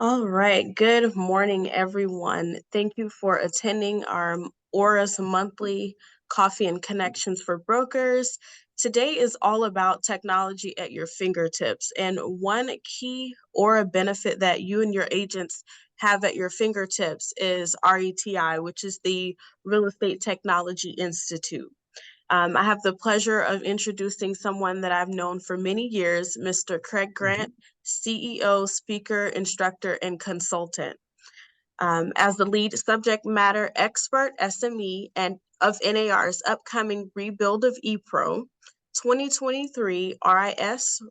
All right. Good morning, everyone. Thank you for attending our ORRA's monthly Coffee and Connections for Brokers. Today is all about technology at your fingertips. And one key ORRA benefit that you and your agents have at your fingertips is RETI, which is the Real Estate Technology Institute. I have the pleasure of introducing someone that I've known for many years, Mr. Craig Grant, CEO, speaker, instructor, and consultant. As the lead subject matter expert, SME, and of NAR's upcoming rebuild of ePro, 2023 RIS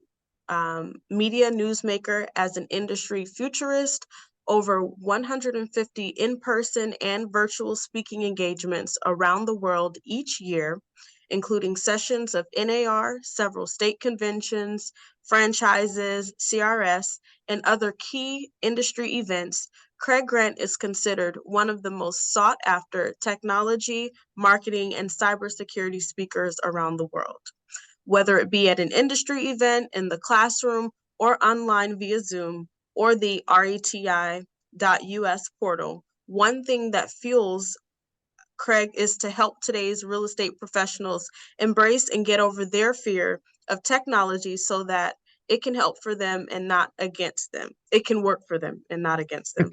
media newsmaker as an industry futurist, over 150 in-person and virtual speaking engagements around the world each year, including sessions of NAR, several state conventions, franchises, CRS, and other key industry events. Craig Grant is considered one of the most sought after technology, marketing, and cybersecurity speakers around the world. Whether it be at an industry event, in the classroom, or online via Zoom, or the reti.us portal, one thing that fuels Craig is to help today's real estate professionals embrace and get over their fear of technology so that it can help for them and not against them. It can work for them and not against them.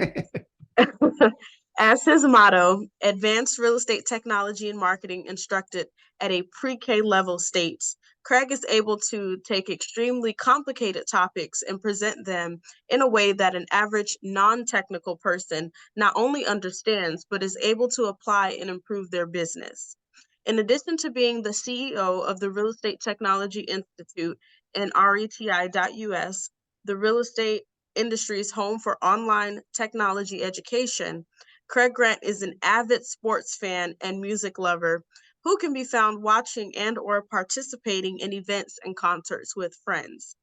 As his motto, advanced real estate technology and marketing instructed at a pre-K level states, Craig is able to take extremely complicated topics and present them in a way that an average non-technical person not only understands, but is able to apply and improve their business. In addition to being the CEO of the Real Estate Technology Institute and RETI.us, the real estate industry's home for online technology education, Craig Grant is an avid sports fan and music lover who can be found watching and or participating in events and concerts with friends.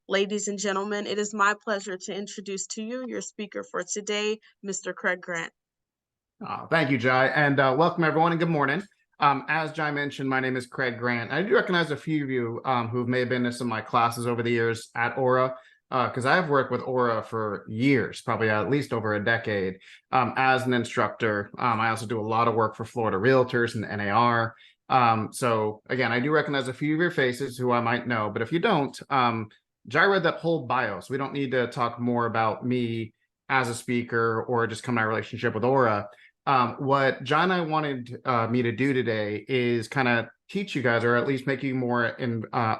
Ladies and gentlemen, it is my pleasure to introduce to you your speaker for today, Mr. Craig Grant. Thank you, Jai, and welcome everyone and good morning. As Jai mentioned, my name is Craig Grant. I do recognize a few of you who may have been to some of my classes over the years at ORRA, because I have worked with ORRA for years, probably at least over a decade, as an instructor. I also do a lot of work for Florida Realtors and NAR. So again, I do recognize a few of your faces who I might know, but if you don't, Jai read that whole bio, so we don't need to talk more about me as a speaker or just my relationship with ORRA. What John and I wanted me to do today is kind of teach you guys, or at least make you more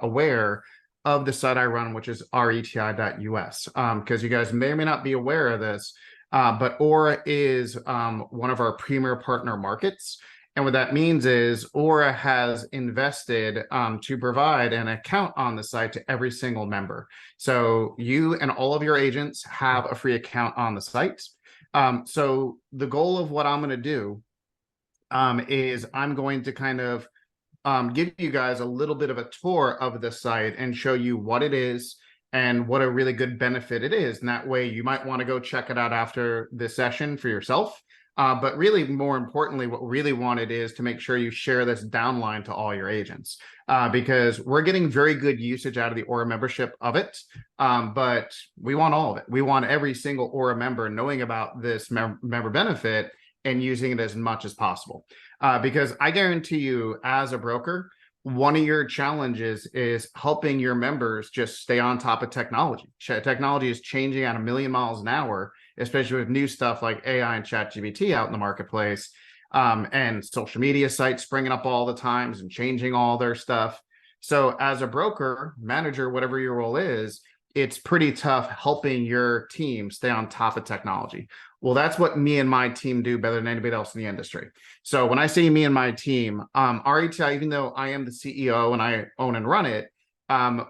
aware of the site I run, which is reti.us, because you guys may or may not be aware of this, but ORRA is one of our premier partner markets. And what that means is ORRA has invested to provide an account on the site to every single member. So you and all of your agents have a free account on the site. So the goal of what I'm going to do is I'm going to kind of give you guys a little bit of a tour of the site and show you what it is and what a really good benefit it is. And that way you might want to go check it out after this session for yourself. But really, more importantly, what we really wanted is to make sure you share this downline to all your agents, because we're getting very good usage out of the ORRA membership of it. But we want all of it. We want every single ORRA member knowing about this member benefit and using it as much as possible. Because I guarantee you, as a broker, one of your challenges is helping your members just stay on top of technology. Technology is changing at 1,000,000 miles an hour, especially with new stuff like AI and ChatGPT out in the marketplace, and social media sites springing up all the times and changing all their stuff. So as a broker, manager, whatever your role is, it's pretty tough helping your team stay on top of technology. Well, that's what me and my team do better than anybody else in the industry. So when I say me and my team, RETI, even though I am the CEO and I own and run it,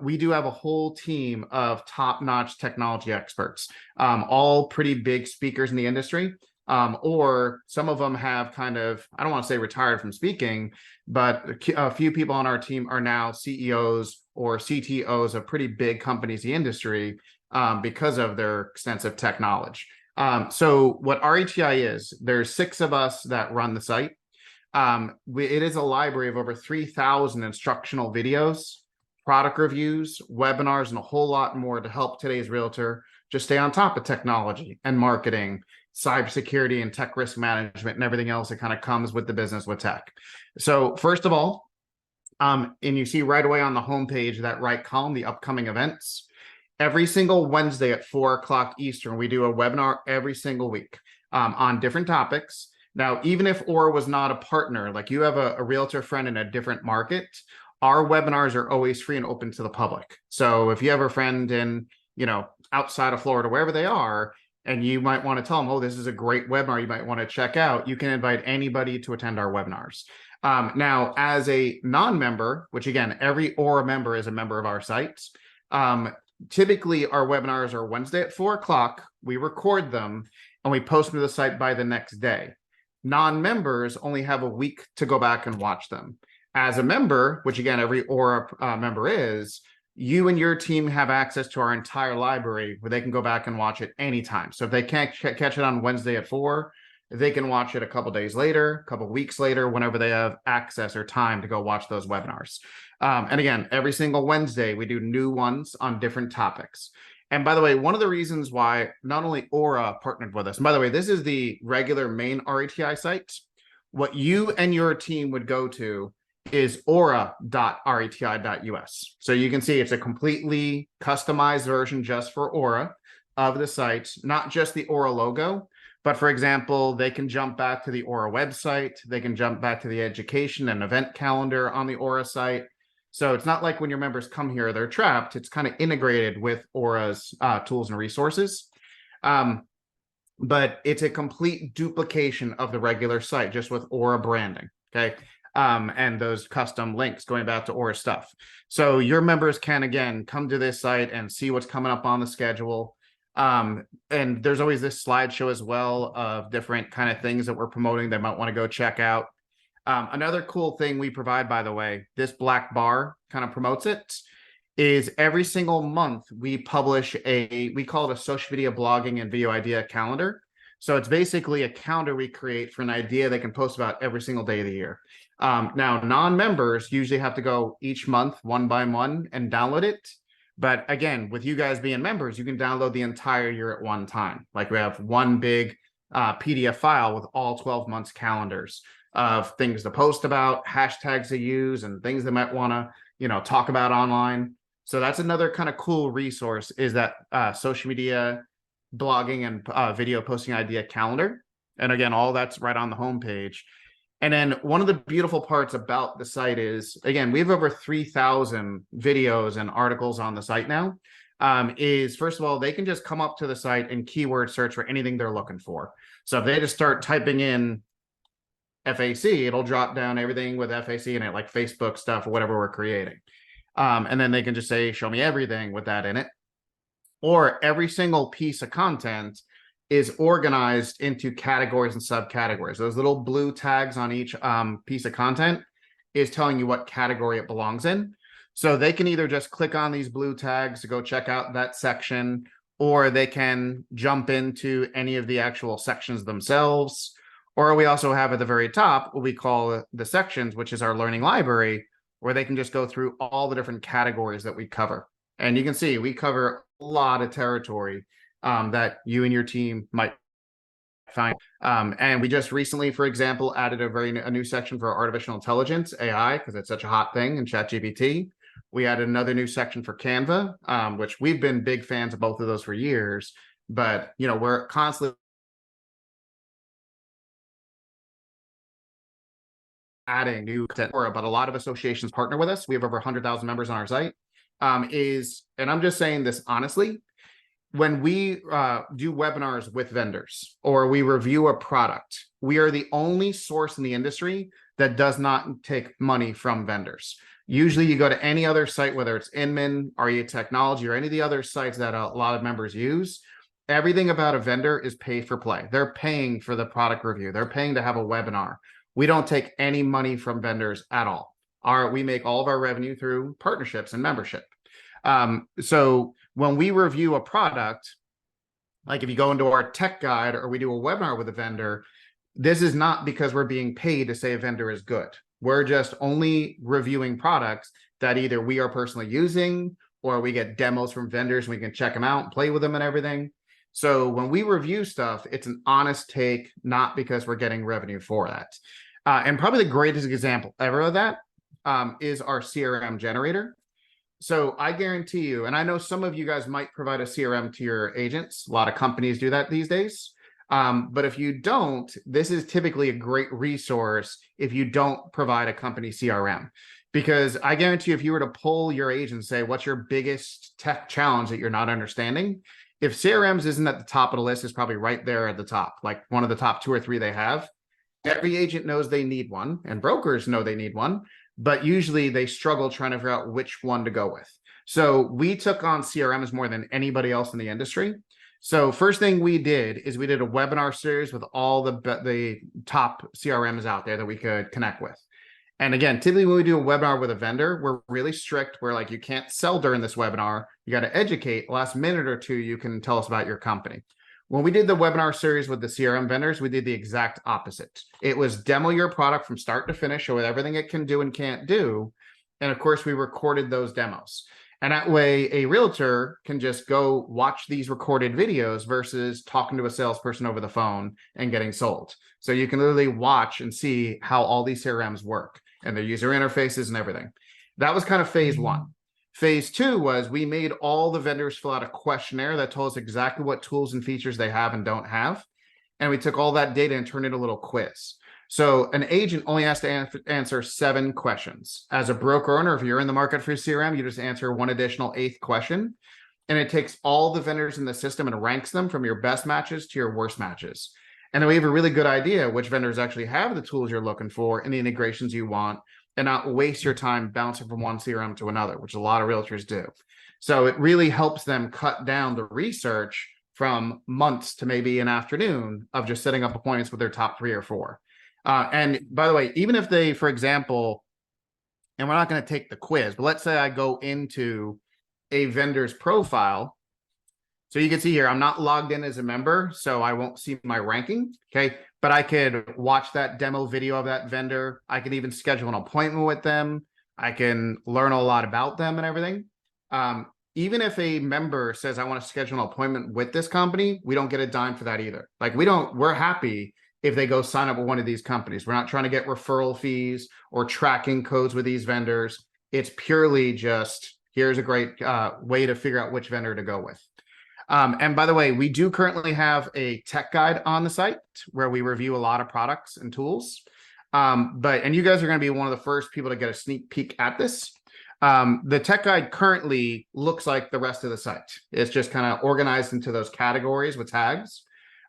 we do have a whole team of top-notch technology experts, all pretty big speakers in the industry, or some of them have kind of, I don't want to say retired from speaking, but a few people on our team are now CEOs or CTOs of pretty big companies in the industry because of their extensive tech knowledge. So what RETI is, there's 6 of us that run the site. It is a library of over 3,000 instructional videos, product reviews, webinars, and a whole lot more to help today's realtor just stay on top of technology and marketing, cybersecurity and tech risk management and everything else that kind of comes with the business with tech. So first of all, and you see right away on the homepage, that right column, the upcoming events. Every single Wednesday at 4 o'clock Eastern, we do a webinar every single week on different topics. Now, even if ORRA was not a partner, like you have a realtor friend in a different market, our webinars are always free and open to the public. So if you have a friend in, outside of Florida, wherever they are, and you might want to tell them, oh, this is a great webinar you might want to check out, you can invite anybody to attend our webinars. Now, as a non-member, which again, every ORRA member is a member of our sites, typically our webinars are Wednesday at 4 o'clock. We record them and we post them to the site by the next day. Non-members only have a week to go back and watch them. As a member, which again, every ORRA member is, you and your team have access to our entire library where they can go back and watch it anytime. So if they can't catch it on Wednesday at 4, they can watch it a couple days later, a couple weeks later, whenever they have access or time to go watch those webinars. And again, every single Wednesday, we do new ones on different topics. And by the way, one of the reasons why not only ORRA partnered with us, and by the way, this is the regular main RETI site. What you and your team would go to is orra.reti.us. So you can see it's a completely customized version just for ORRA of the site, not just the ORRA logo, but for example, they can jump back to the ORRA website. They can jump back to the education and event calendar on the ORRA site. So it's not like when your members come here, they're trapped. It's kind of integrated with ORRA's tools and resources. But it's a complete duplication of the regular site, just with ORRA branding, okay? And those custom links going back to ORRA stuff. So your members can, again, come to this site and see what's coming up on the schedule. And there's always this slideshow as well of different kind of things that we're promoting they might want to go check out. Another cool thing we provide, by the way, this black bar kind of promotes it, is every single month we publish we call it a social media blogging and video idea calendar. So it's basically a calendar we create for an idea they can post about every single day of the year. Now, non-members usually have to go each month, one by one, and download it. But again, with you guys being members, you can download the entire year at one time. Like we have one big PDF file with all 12 months calendars of things to post about, hashtags to use, and things they might want to, talk about online. So that's another kind of cool resource, is that social media blogging and video posting idea calendar. And again, all that's right on the homepage. And then one of the beautiful parts about the site is, again, we have over 3,000 videos and articles on the site now, is first of all, they can just come up to the site and keyword search for anything they're looking for. So if they just start typing in FAC, it'll drop down everything with FAC in it, like Facebook stuff or whatever we're creating. And then they can just say, show me everything with that in it. Or every single piece of content is organized into categories and subcategories. Those little blue tags on each piece of content is telling you what category it belongs in. So they can either just click on these blue tags to go check out that section, or they can jump into any of the actual sections themselves. Or we also have at the very top what we call the sections, which is our learning library, where they can just go through all the different categories that we cover. And you can see we cover a lot of territory that you and your team might find. And we just recently, for example, added a new section for artificial intelligence, AI, because it's such a hot thing in ChatGPT. We added another new section for Canva, which we've been big fans of both of those for years. But, we're constantly adding new content, but a lot of associations partner with us. We have over 100,000 members on our site. And I'm just saying this honestly, when we do webinars with vendors or we review a product, we are the only source in the industry that does not take money from vendors. Usually you go to any other site, whether it's Inman, REA Technology, or any of the other sites that a lot of members use, everything about a vendor is pay for play. They're paying for the product review. They're paying to have a webinar. We don't take any money from vendors at all. We make all of our revenue through partnerships and membership. So when we review a product, like if you go into our tech guide or we do a webinar with a vendor, this is not because we're being paid to say a vendor is good. We're just only reviewing products that either we are personally using or we get demos from vendors and we can check them out and play with them and everything. So when we review stuff, it's an honest take, not because we're getting revenue for that. And probably the greatest example ever of that is our CRM generator. So I guarantee you, and I know some of you guys might provide a CRM to your agents. A lot of companies do that these days. But if you don't, this is typically a great resource if you don't provide a company CRM. Because I guarantee you, if you were to poll your agent and say, what's your biggest tech challenge that you're not understanding? If CRMs isn't at the top of the list, it's probably right there at the top, like one of the top 2 or 3 they have. Every agent knows they need one, and brokers know they need one, but usually they struggle trying to figure out which one to go with. So we took on CRMs more than anybody else in the industry. So first thing we did is we did a webinar series with all the top CRMs out there that we could connect with. And again, typically when we do a webinar with a vendor, we're really strict. We're like, you can't sell during this webinar. You got to educate. Last minute or two, you can tell us about your company. When we did the webinar series with the CRM vendors, we did the exact opposite. It was demo your product from start to finish, show everything it can do and can't do. And of course, we recorded those demos. And that way, a realtor can just go watch these recorded videos versus talking to a salesperson over the phone and getting sold. So you can literally watch and see how all these CRMs work and their user interfaces and everything. That was kind of phase 1. Phase 2 was we made all the vendors fill out a questionnaire that told us exactly what tools and features they have and don't have. And we took all that data and turned it into a little quiz. So an agent only has to answer 7 questions. As a broker owner, if you're in the market for CRM, you just answer one additional 8th question. And it takes all the vendors in the system and ranks them from your best matches to your worst matches. And then we have a really good idea which vendors actually have the tools you're looking for and the integrations you want, and not waste your time bouncing from one CRM to another, which a lot of realtors do. So it really helps them cut down the research from months to maybe an afternoon of just setting up appointments with their top 3 or 4. And by the way, even if they, for example, and we're not going to take the quiz, but let's say I go into a vendor's profile. So you can see here, I'm not logged in as a member, so I won't see my ranking, okay? But I could watch that demo video of that vendor. I can even schedule an appointment with them. I can learn a lot about them and everything. Even if a member says, I want to schedule an appointment with this company, we don't get a dime for that either. Like we're happy if they go sign up with one of these companies. We're not trying to get referral fees or tracking codes with these vendors. It's purely just, here's a great way to figure out which vendor to go with. And by the way, we do currently have a tech guide on the site where we review a lot of products and tools. And you guys are going to be one of the first people to get a sneak peek at this. The tech guide currently looks like the rest of the site. It's just kind of organized into those categories with tags.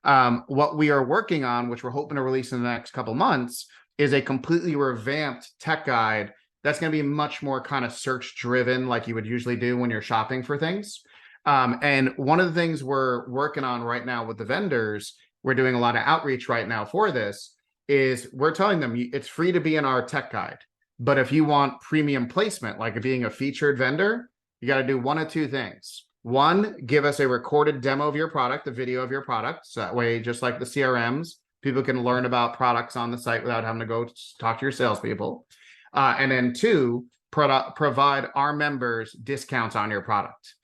What we are working on, which we're hoping to release in the next couple months, is a completely revamped tech guide that's going to be much more kind of search driven, like you would usually do when you're shopping for things. And one of the things we're working on right now with the vendors, we're doing a lot of outreach right now for this, is we're telling them it's free to be in our tech guide. But if you want premium placement, like being a featured vendor, you got to do one of 2 things. One, give us a recorded demo of your product, a video of your product. So that way, just like the CRMs, people can learn about products on the site without having to go talk to your salespeople. And then 2, provide our members discounts on your product.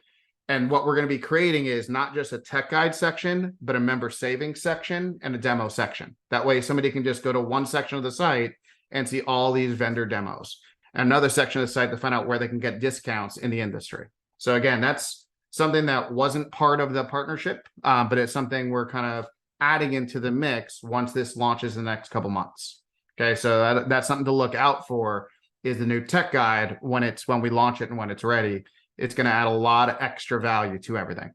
And what we're going to be creating is not just a tech guide section, but a member savings section and a demo section. That way, somebody can just go to one section of the site and see all these vendor demos. And another section of the site to find out where they can get discounts in the industry. So again, that's something that wasn't part of the partnership, but it's something we're kind of adding into the mix once this launches in the next couple months. Okay, so that's something to look out for, is the new tech guide when we launch it and when it's ready. It's going to add a lot of extra value to everything.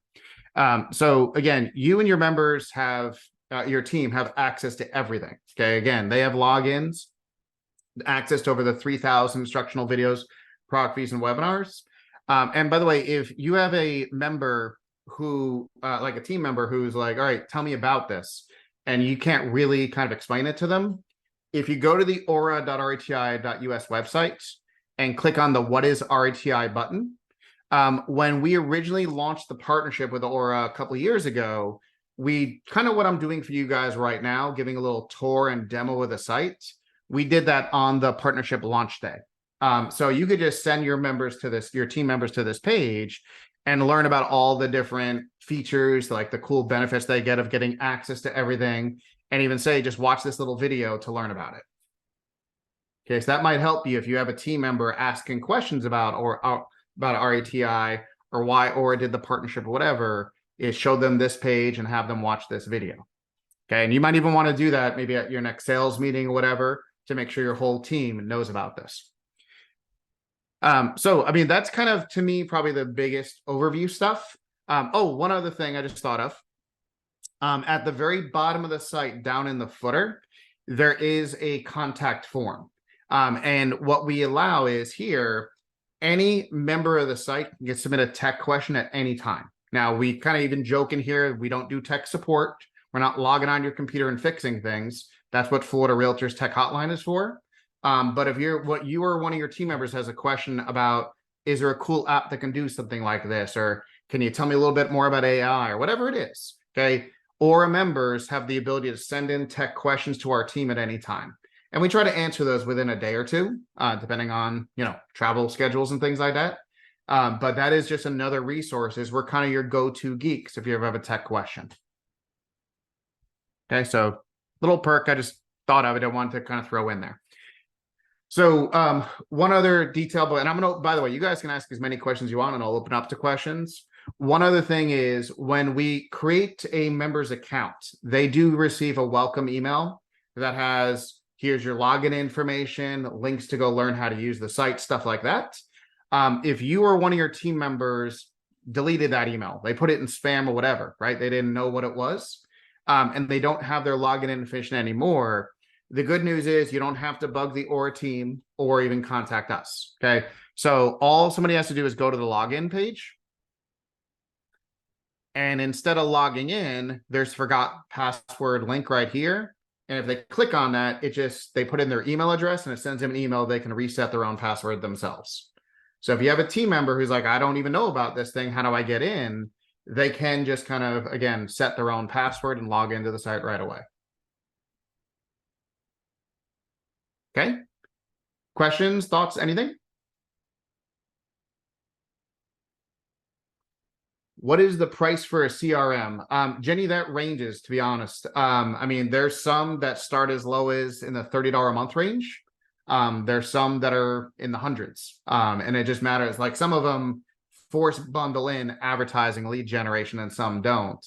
So again, you and your members have, your team have access to everything. Okay, again, they have logins, access to over the 3,000 instructional videos, product fees, and webinars. And by the way, if you have a member who, like a team member who's like, all right, tell me about this, and you can't really kind of explain it to them, if you go to the orra.reti.us website and click on the What is RETI button, when we originally launched the partnership with ORRA a couple of years ago, we kind of what I'm doing for you guys right now, giving a little tour and demo of the site. We did that on the partnership launch day. So you could just send your team members to this page and learn about all the different features, like the cool benefits they get of getting access to everything, and even say, just watch this little video to learn about it. Okay, so that might help you if you have a team member asking questions about RETI or why ORRA did the partnership or whatever, is show them this page and have them watch this video. Okay, and you might even want to do that maybe at your next sales meeting or whatever to make sure your whole team knows about this. So, I mean, that's kind of, to me, probably the biggest overview stuff. One other thing I just thought of. At the very bottom of the site, down in the footer, there is a contact form. And what we allow is here, any member of the site can submit a tech question at any time. Now, we kind of even joke in here, we don't do tech support. We're not logging on your computer and fixing things. That's what Florida Realtors Tech Hotline is for. But if you or one of your team members has a question about, is there a cool app that can do something like this? Or can you tell me a little bit more about AI or whatever it is? Okay. ORRA members have the ability to send in tech questions to our team at any time. And we try to answer those within a day or two, depending on, travel schedules and things like that. But that is just another resource. We're kind of your go-to geeks if you ever have a tech question. Okay, so little perk I just thought of it. I wanted to kind of throw in there. So one other detail, and I'm going to, by the way, you guys can ask as many questions you want and I'll open up to questions. One other thing is when we create a member's account, they do receive a welcome email that has, here's your login information, links to go learn how to use the site, stuff like that. If you or one of your team members deleted that email, they put it in spam or whatever, right? They didn't know what it was, and they don't have their login information anymore. The good news is you don't have to bug the ORRA team or even contact us, okay? So all somebody has to do is go to the login page. And instead of logging in, there's forgot password link right here. And if they click on that, they put in their email address and it sends them an email. They can reset their own password themselves. So if you have a team member who's like, I don't even know about this thing, how do I get in? They can just kind of, again, set their own password and log into the site right away. Okay. Questions, thoughts, anything? What is the price for a CRM? Jenny, that ranges, to be honest. I mean, there's some that start as low as in the $30 a month range. There's some that are in the hundreds. And it just matters. Like some of them force bundle in advertising lead generation and some don't.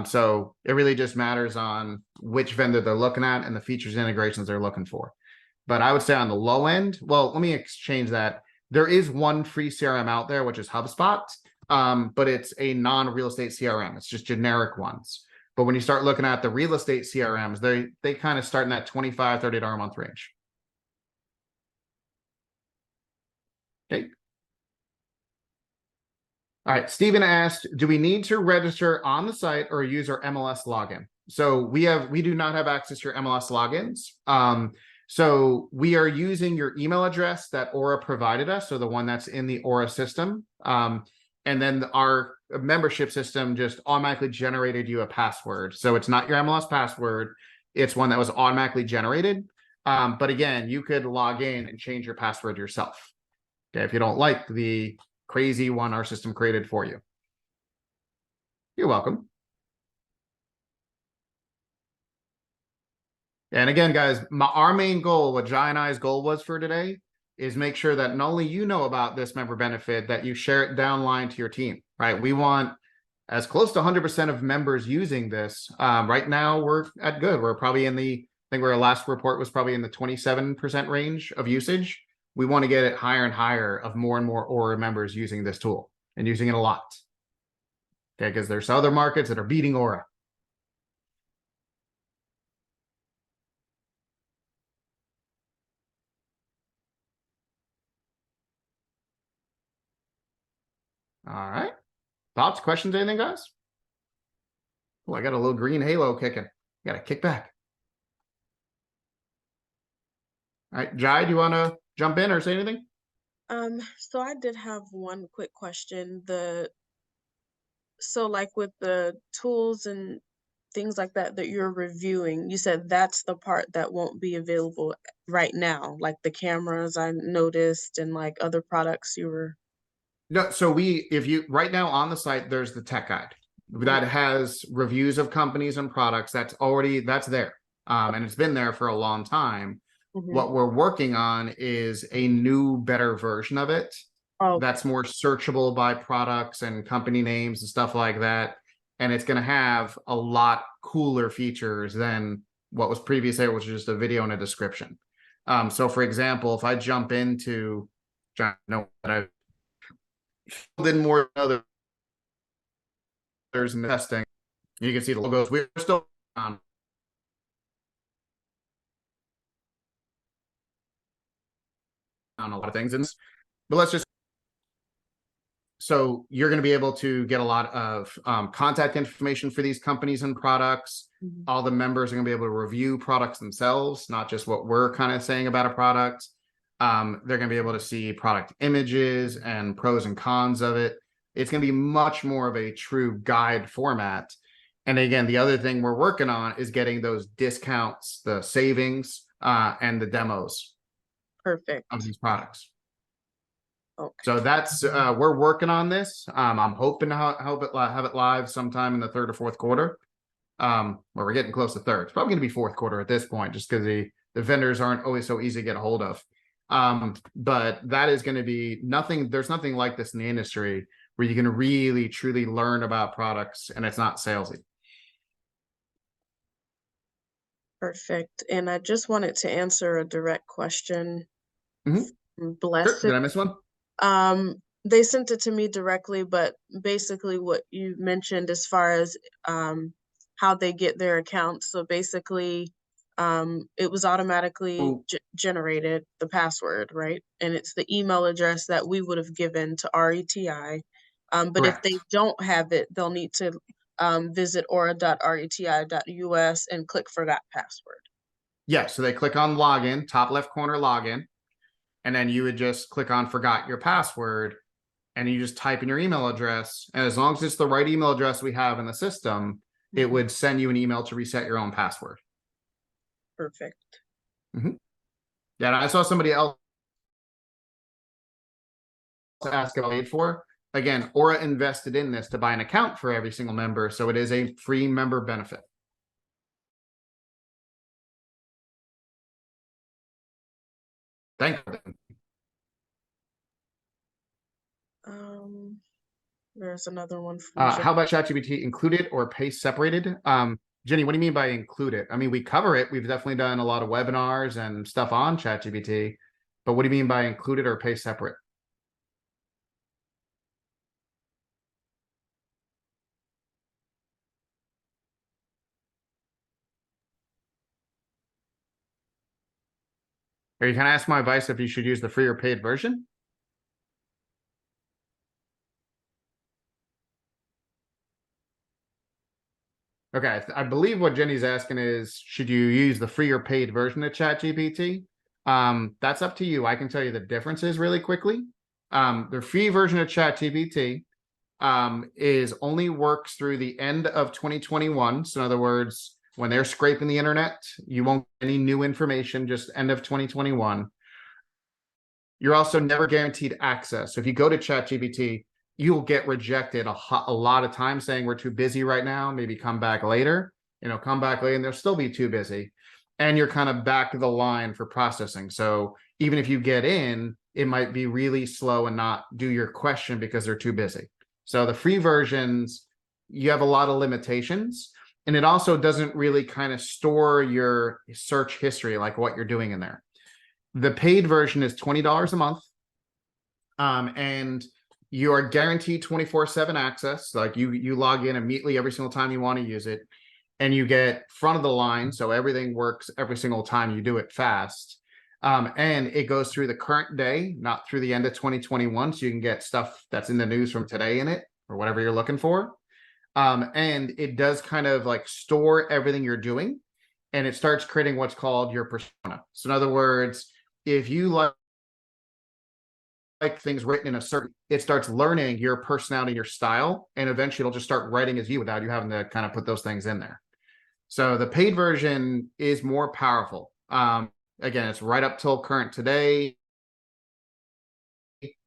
So it really just matters on which vendor they're looking at and the features and integrations they're looking for. But I would say on the low end, well, let me exchange that. There is one free CRM out there, which is HubSpot. But it's a non-real estate CRM. It's just generic ones. But when you start looking at the real estate CRMs, they kind of start in that $25, $30 a month range. Okay. All right. Stephen asked, do we need to register on the site or use our MLS login? So we do not have access to your MLS logins. So we are using your email address that ORRA provided us. So the one that's in the ORRA system. And then our membership system just automatically generated you a password. So it's not your MLS password. It's one that was automatically generated. But again, you could log in and change your password yourself. Okay, if you don't like the crazy one our system created for you. You're welcome. And again, guys, our main goal, what Jai and I's goal was for today, is make sure that not only you know about this member benefit, that you share it downline to your team, right? We want as close to 100% of members using this. Right now, we're at good. We're probably in I think our last report was probably in the 27% range of usage. We want to get it higher and higher of more and more ORRA members using this tool and using it a lot. Okay, because there's other markets that are beating ORRA. All right. Thoughts, questions, anything, guys? Oh, I got a little green halo kicking. Got to kick back. All right, Jai, do you want to jump in or say anything? So I did have one quick question. So like with the tools and things like that that you're reviewing, you said that's the part that won't be available right now, like the cameras I noticed and like other products you were. No, so if you right now on the site, there's the tech guide Mm, that has reviews of companies and products. That's there, and it's been there for a long time. mhm. What we're working on is a new, better version of it Okay, that's more searchable by products and company names and stuff like that. And it's going to have a lot cooler features than what was previous there, which was just a video and a description. So, for example, if I jump into, I know that I've filled in more others in the testing, you can see the logos. We're still on a lot of things, but let's just so you're going to be able to get a lot of contact information for these companies and products. mhm, All the members are going to be able to review products themselves, not just what we're kind of saying about a product. They're going to be able to see product images and pros and cons of it. It's going to be much more of a true guide format. And again, the other thing we're working on is getting those discounts, the savings, and the demos of perfect. these products. Okay. So that's we're working on this. I'm hoping to have it live sometime in the third or fourth quarter. Well, we're getting close to third. It's probably going to be fourth quarter at this point, just because the vendors aren't always so easy to get a hold of. But that is going to be nothing. There's nothing like this in the industry where you can really truly learn about products and it's not salesy. Perfect. And I just wanted to answer a direct question. Mm-hmm. Sure. Blessed. Did I miss one? They sent it to me directly, but basically what you mentioned as far as how they get their accounts. So basically, it was automatically Oh, generated, the password, right? And it's the email address that we would have given to RETI. But if they correct. don't have it, they'll need to visit aura.reti.us and click for that password. Yeah. So they click on login, top left corner login, and then you would just click on forgot your password and you just type in your email address. And as long as it's the right email address we have in the system, it Mhm. would send you an email to reset your own password. Perfect. Mm-hmm. Yeah, and I saw somebody else ask about paid for. Again, Aura invested in this to buy an account for every single member, so it is a free member benefit. Thank you. Um, there's another one from Jen. How about ChatGPT included or pay separated? Jenny, what do you mean by included? I mean, we cover it. We've definitely done a lot of webinars and stuff on ChatGPT, but what do you mean by included or pay separate? Or you can ask my advice if you should use the free or paid version. Okay, I believe what Jenny's asking is, should you use the free or paid version of ChatGPT? That's up to you. I can tell you the differences really quickly. The free version of ChatGPT is only works through the end of 2021. So in other words, when they're scraping the internet, you won't get any new information, just end of 2021. You're also never guaranteed access. So if you go to ChatGPT, you'll get rejected a lot of times saying we're too busy right now, maybe come back later, come back later and they'll still be too busy. And you're kind of back to the line for processing. So even if you get in, it might be really slow and not do your question because they're too busy. So the free versions, you have a lot of limitations. And it also doesn't really kind of store your search history, like what you're doing in there. The paid version is $20 a month. And you are guaranteed 24/7 access. Like you log in immediately every single time you want to use it. And you get front of the line. So everything works every single time you do it fast. And it goes through the current day, not through the end of 2021. So you can get stuff that's in the news from today in it or whatever you're looking for. And it does kind of like store everything you're doing and it starts creating what's called your persona. So in other words, if you like things written in a certain, it starts learning your personality, your style, and eventually it'll just start writing as you without you having to kind of put those things in there. So the paid version is more powerful. Again, it's right up till current today.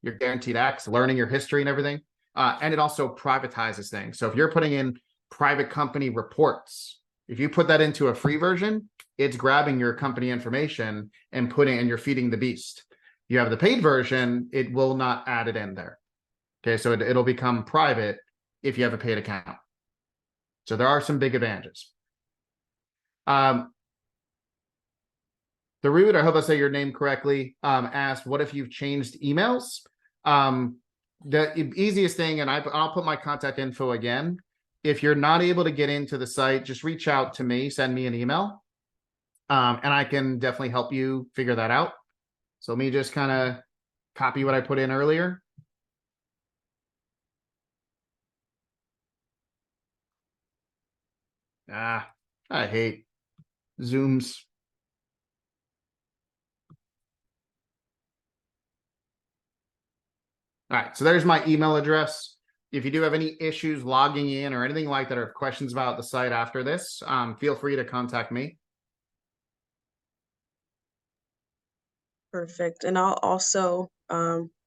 You're guaranteed access, learning your history and everything. And it also privatizes things. So if you're putting in private company reports, if you put that into a free version, it's grabbing your company information and you're feeding the beast. You have the paid version, it will not add it in there. Okay, so it'll become private if you have a paid account. So there are some big advantages. The root, I hope I say your name correctly, asked, what if you've changed emails? The easiest thing, and I'll put my contact info again. If you're not able to get into the site, just reach out to me, send me an email, and I can definitely help you figure that out. So let me just kind of copy what I put in earlier. I hate Zooms. All right, so there's my email address. If you do have any issues logging in or anything like that, or questions about the site after this, feel free to contact me. Perfect. And I'll also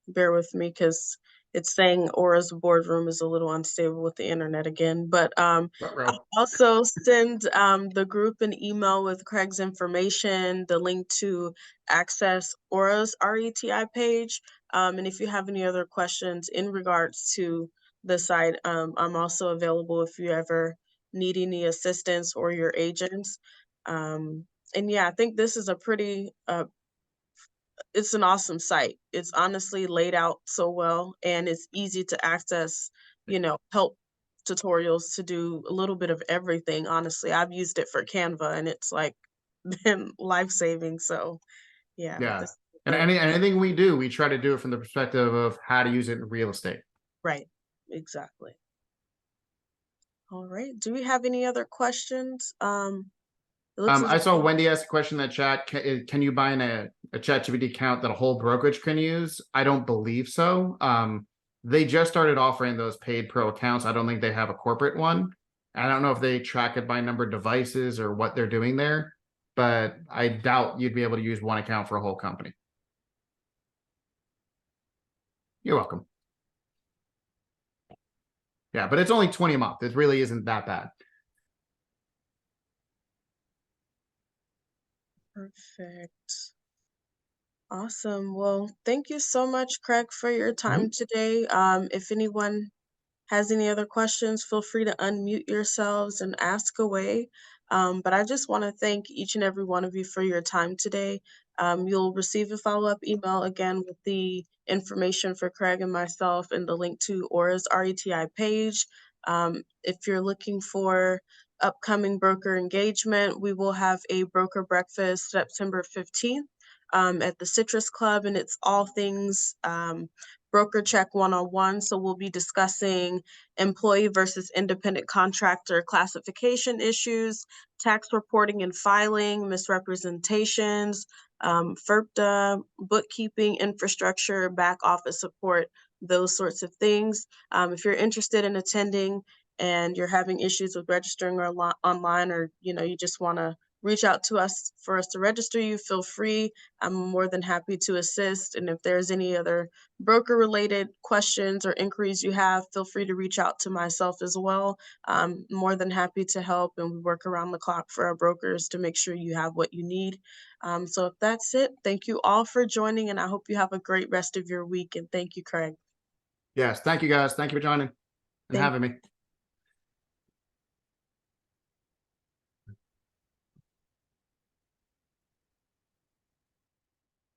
bear with me because it's saying Aura's boardroom is a little unstable with the internet again. But I'll also send the group an email with Craig's information, the link to access Aura's RETI page. And if you have any other questions in regards to the site, I'm also available if you ever need any assistance or your agents. And yeah, I think this is a pretty it's an awesome site. It's honestly laid out so well and it's easy to access, help tutorials to do a little bit of everything. Honestly, I've used it for Canva and it's like been life-saving. So, yeah, Yeah. this is And great. anything we do, we try to do it from the perspective of how to use it in real estate. Right. Exactly. All right. Do we have any other questions? It looks as I if saw Wendy ask a question in the chat. Can you buy a ChatGPT account that a whole brokerage can use? I don't believe so. They just started offering those paid pro accounts. I don't think they have a corporate one. I don't know if they track it by number of devices or what they're doing there, but I doubt you'd be able to use one account for a whole company. You're welcome. Yeah, but it's only 20 a month. It really isn't that bad. perfect. Awesome. Well, thank you so much, Craig, for your time Mhm. today. If anyone has any other questions, feel free to unmute yourselves and ask away. But I just want to thank each and every one of you for your time today. You'll receive a follow-up email again with the information for Craig and myself and the link to Aura's RETI page. If you're looking for upcoming broker engagement, we will have a broker breakfast September 15th at the Citrus Club, and it's all things broker check one-on-one. So we'll be discussing employee versus independent contractor classification issues, tax reporting and filing, misrepresentations, FERPTA, bookkeeping, infrastructure, back office support, those sorts of things. If you're interested in attending and you're having issues with registering or online, or you just want to reach out to us for us to register you, feel free. I'm more than happy to assist. And if there's any other broker related questions or inquiries you have, feel free to reach out to myself as well. I'm more than happy to help, and we work around the clock for our brokers to make sure you have what you need. So if that's it, thank you all for joining, and I hope you have a great rest of your week. And thank you, Craig. Yes. Thank you, guys. Thank you for joining and Thank having me.